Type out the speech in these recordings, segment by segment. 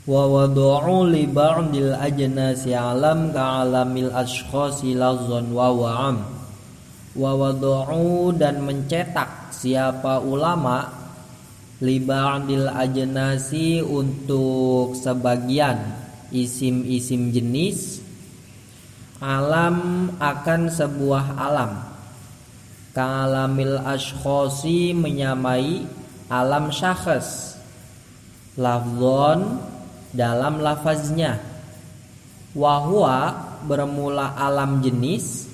Wa wadu'u li ba'dil ajnasi alam ka'alamil ashkhasi lazzan wa wa'am. Wa wadu'u dan mencetak siapa ulama li ba'dil ajnasi untuk sebagian isim-isim jenis alam akan sebuah alam ka'alamil ashkhasi menyamai alam syakhs lafzon dalam lafaznya wahwa bermula alam jenis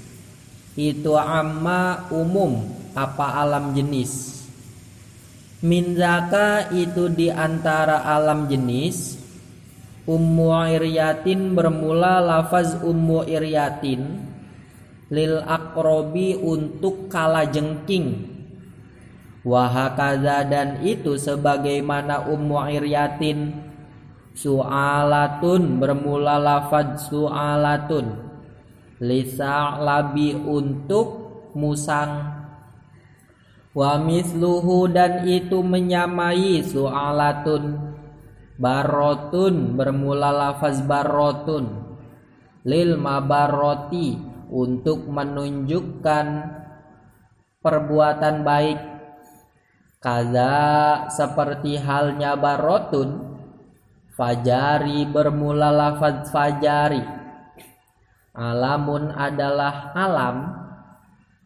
itu amma umum apa alam jenis min zaka itu diantara alam jenis ummu iryatin bermula lafaz ummu iryatin lil akrobi untuk kalajengking wahakaza dan itu sebagaimana ummu iryatin su'alatun bermula lafaz su'alatun lisa labi untuk musang wa misluhu dan itu menyamai su'alatun barotun bermula lafaz barotun lil mabaroti untuk menunjukkan perbuatan baik kaza seperti halnya barotun fajari bermula lafaz fajari alamun adalah alam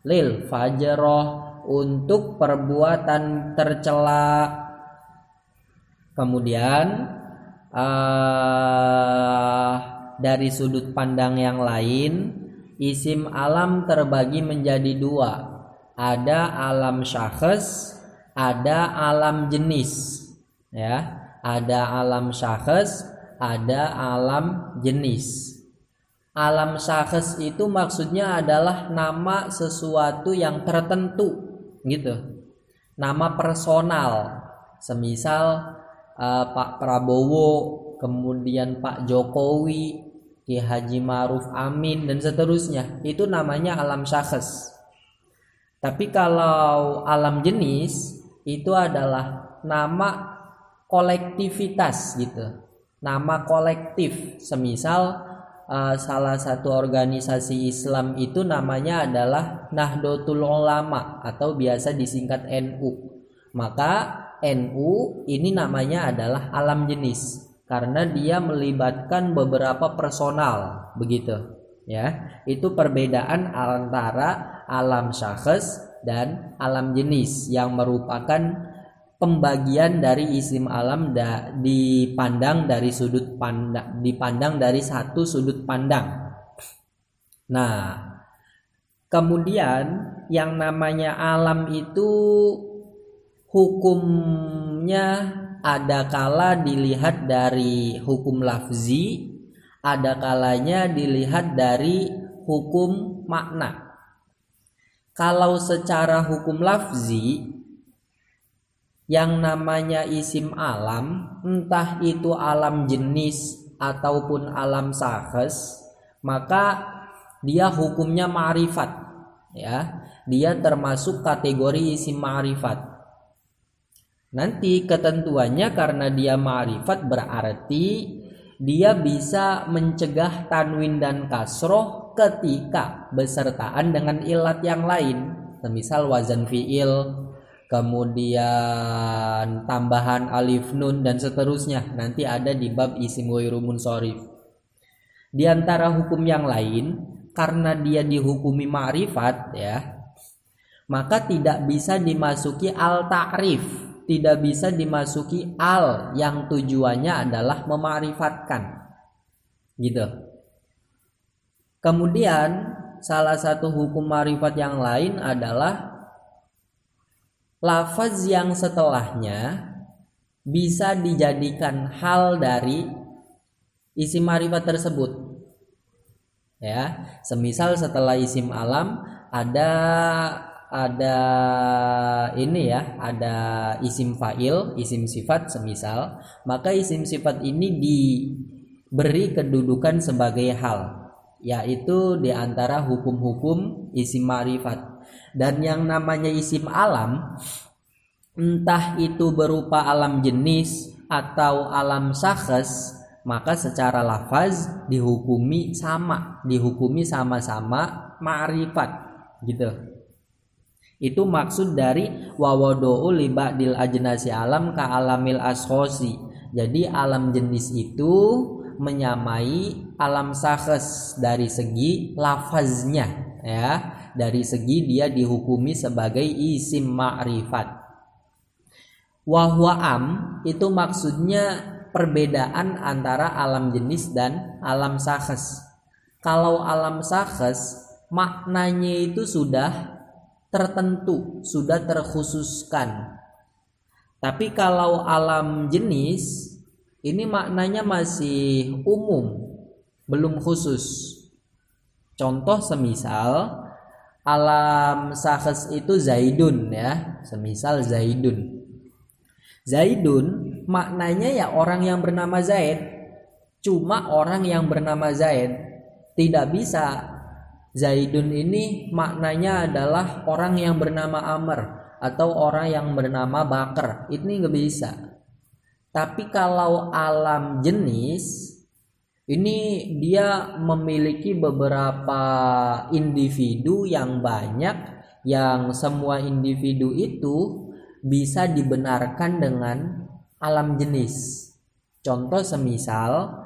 lil fajroh untuk perbuatan tercela. Kemudian dari sudut pandang yang lain isim alam terbagi menjadi dua, ada alam syakhs, ada alam jenis ya. Ada alam syakhs, ada alam jenis. Alam syakhs itu maksudnya adalah nama sesuatu yang tertentu gitu. Nama personal. Semisal Pak Prabowo, kemudian Pak Jokowi, Ki Haji Ma'ruf Amin dan seterusnya. Itu namanya alam syakhs. Tapi kalau alam jenis itu adalah nama kolektivitas gitu, nama kolektif. Semisal salah satu organisasi Islam itu namanya adalah Nahdlatul Ulama atau biasa disingkat NU. Maka NU ini namanya adalah alam jenis karena dia melibatkan beberapa personal begitu ya. Itu perbedaan antara alam syakhs dan alam jenis yang merupakan pembagian dari isim alam dipandang dari sudut pandang, dipandang dari satu sudut pandang. Nah, kemudian yang namanya alam itu hukumnya ada kala dilihat dari hukum lafzi, ada kalanya dilihat dari hukum makna. Kalau secara hukum lafzi yang namanya isim alam, entah itu alam jenis ataupun alam syakhs, maka dia hukumnya ma'rifat ya. Dia termasuk kategori isim ma'rifat. Nanti ketentuannya karena dia ma'rifat berarti dia bisa mencegah tanwin dan kasroh ketika besertaan dengan ilat yang lain, semisal wazan fi'il, kemudian tambahan alif nun dan seterusnya. Nanti ada di bab isim ghairu munsharif. Di antara hukum yang lain, karena dia dihukumi ma'rifat ya, maka tidak bisa dimasuki al ta'rif, tidak bisa dimasuki al yang tujuannya adalah mema'rifatkan gitu. Kemudian salah satu hukum ma'rifat yang lain adalah lafaz yang setelahnya bisa dijadikan hal dari isim ma'rifat tersebut ya. Semisal setelah isim alam ada ini ya, ada isim fa'il, isim sifat semisal, maka isim sifat ini diberi kedudukan sebagai hal, yaitu diantara hukum-hukum isim ma'rifat. Dan yang namanya isim alam, entah itu berupa alam jenis atau alam syakhs, maka secara lafaz dihukumi sama-sama ma'rifat gitu. Itu maksud dari wawadu'u li ba'dil ajnasi alam ka alamil ashosi. Jadi alam jenis itu menyamai alam syakhs dari segi lafaznya, ya, dari segi dia dihukumi sebagai isim ma'rifat. Wahwa itu maksudnya perbedaan antara alam jenis dan alam syakhs. Kalau alam syakhs maknanya itu sudah tertentu, sudah terkhususkan. Tapi kalau alam jenis ini maknanya masih umum, belum khusus. Contoh semisal alam syakhs itu Zaidun, ya, semisal Zaidun. Zaidun maknanya ya orang yang bernama Zaid, cuma orang yang bernama Zaid. Tidak bisa Zaidun ini maknanya adalah orang yang bernama Amr atau orang yang bernama Bakar. Ini nggak bisa. Tapi kalau alam jenis ini dia memiliki beberapa individu yang banyak, yang semua individu itu bisa dibenarkan dengan alam jenis. Contoh semisal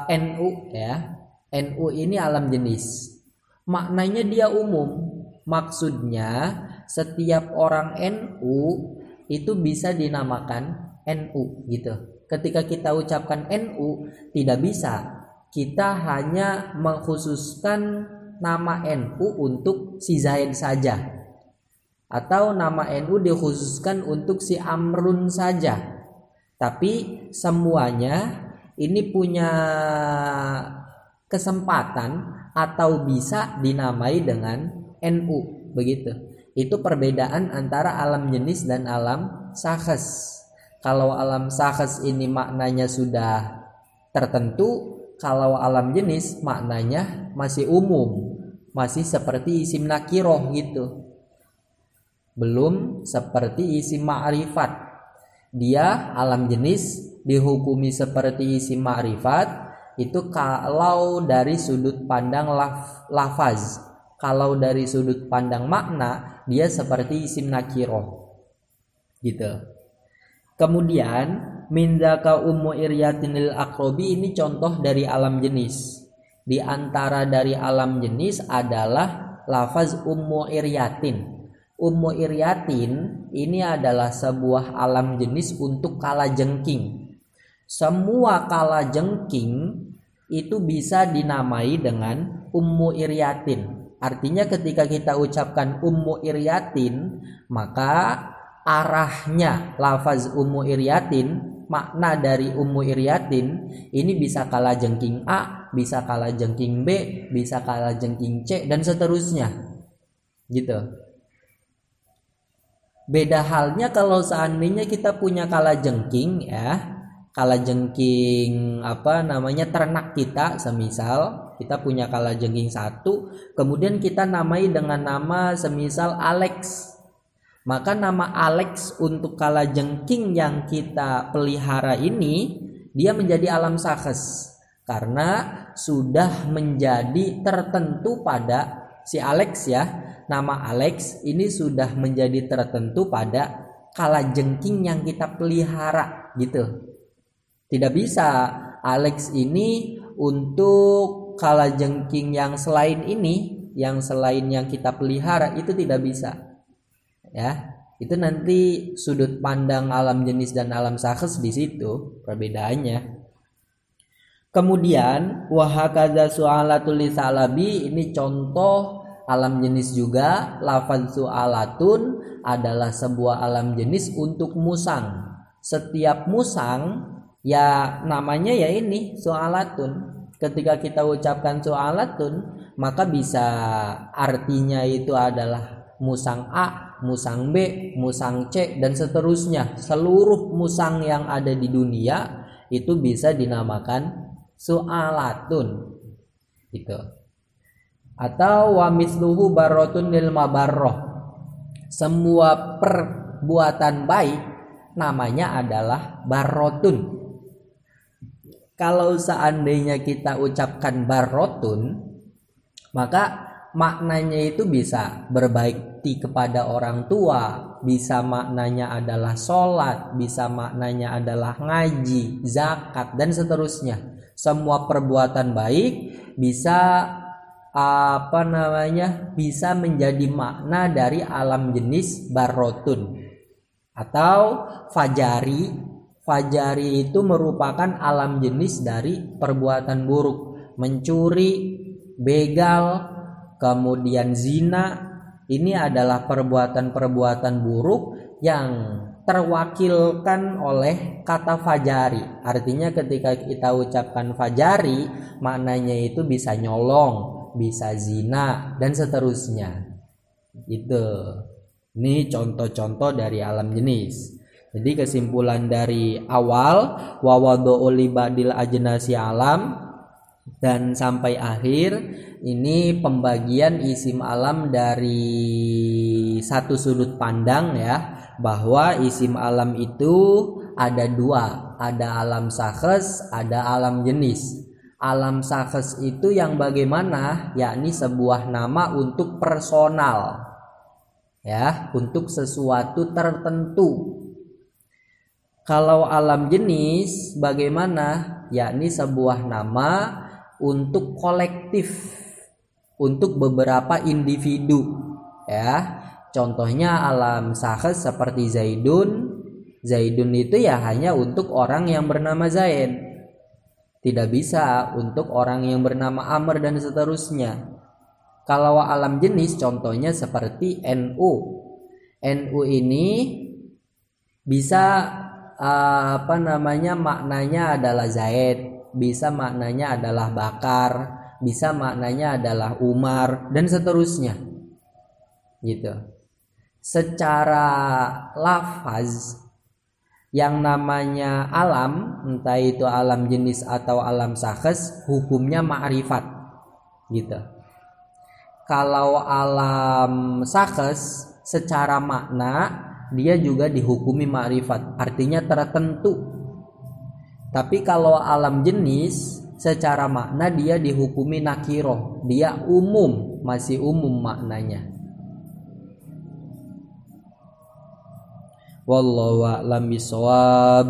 NU, ya, NU ini alam jenis. Maknanya dia umum. Maksudnya setiap orang NU itu bisa dinamakan NU gitu. Ketika kita ucapkan NU, tidak bisa kita hanya mengkhususkan nama NU untuk si Zaid saja, atau nama NU dikhususkan untuk si Amrun saja. Tapi semuanya ini punya kesempatan atau bisa dinamai dengan NU, begitu. Itu perbedaan antara alam jenis dan alam syakhs. Kalau alam syakhs ini maknanya sudah tertentu, kalau alam jenis maknanya masih umum, masih seperti isim nakiroh gitu. Belum seperti isim ma'rifat. Dia alam jenis dihukumi seperti isim ma'rifat itu kalau dari sudut pandang lafaz. Kalau dari sudut pandang makna dia seperti isim nakiroh gitu. Kemudian min dzaka ummu iryatinil aqrobi, ini contoh dari alam jenis. Di antara dari alam jenis adalah lafaz ummu iryatin. Ummu iryatin ini adalah sebuah alam jenis untuk kalajengking. Semua kalajengking itu bisa dinamai dengan ummu iryatin. Artinya ketika kita ucapkan ummu iryatin, maka arahnya lafaz ummu iryatin, makna dari ummu iryatin ini bisa kalajengking A, bisa kalajengking B, bisa kalajengking C, dan seterusnya gitu. Beda halnya kalau seandainya kita punya kalajengking, ya, kalajengking ternak kita, semisal kita punya kalajengking satu, kemudian kita namai dengan nama semisal Alex. Maka nama Alex untuk kalajengking yang kita pelihara ini dia menjadi alam syakhs karena sudah menjadi tertentu pada si Alex, ya. Nama Alex ini sudah menjadi tertentu pada kalajengking yang kita pelihara gitu. Tidak bisa Alex ini untuk kalajengking yang selain ini, yang selain yang kita pelihara, itu tidak bisa. Ya, itu nanti sudut pandang alam jenis dan alam syakhs di situ perbedaannya. Kemudian wahakadza su'alatul lisalabi, ini contoh alam jenis juga. Lafaz su'alatun adalah sebuah alam jenis untuk musang. Setiap musang ya namanya ya ini su'alatun. Ketika kita ucapkan su'alatun, maka bisa artinya itu adalah musang A, musang B, musang C, dan seterusnya. Seluruh musang yang ada di dunia itu bisa dinamakan su'alatun gitu. Atau wa misluhu barotun lil mabarroh, semua perbuatan baik namanya adalah barrotun. Kalau seandainya kita ucapkan barrotun, maka maknanya itu bisa berbakti kepada orang tua, bisa maknanya adalah sholat, bisa maknanya adalah ngaji, zakat, dan seterusnya. Semua perbuatan baik bisa bisa menjadi makna dari alam jenis barrotun atau fajari. Fajari itu merupakan alam jenis dari perbuatan buruk, mencuri, begal, kemudian zina. Ini adalah perbuatan-perbuatan buruk yang terwakilkan oleh kata fajari. Artinya ketika kita ucapkan fajari, maknanya itu bisa nyolong, bisa zina, dan seterusnya. Gitu. Ini contoh-contoh dari alam jenis. Jadi kesimpulan dari awal wawadu'u libadil ajnasi alam dan sampai akhir ini pembagian isim alam dari satu sudut pandang ya, bahwa isim alam itu ada dua, ada alam sakhs, ada alam jenis. Alam sakhs itu yang bagaimana, yakni sebuah nama untuk personal ya, untuk sesuatu tertentu. Kalau alam jenis bagaimana, yakni sebuah nama untuk kolektif, untuk beberapa individu ya. Contohnya alam sakhs seperti Zaidun. Zaidun itu ya hanya untuk orang yang bernama Zaid, tidak bisa untuk orang yang bernama Amr dan seterusnya. Kalau alam jenis contohnya seperti NU. NU ini bisa maknanya adalah Zaid, bisa maknanya adalah Bakar, bisa maknanya adalah Umar, dan seterusnya gitu. Secara lafaz yang namanya alam, entah itu alam jenis atau alam sakhs, hukumnya ma'rifat gitu. Kalau alam sakhs secara makna dia juga dihukumi ma'rifat, artinya tertentu. Tapi kalau alam jenis secara makna dia dihukumi nakiroh, dia umum, masih umum maknanya. Wallahu a'lam bishawab.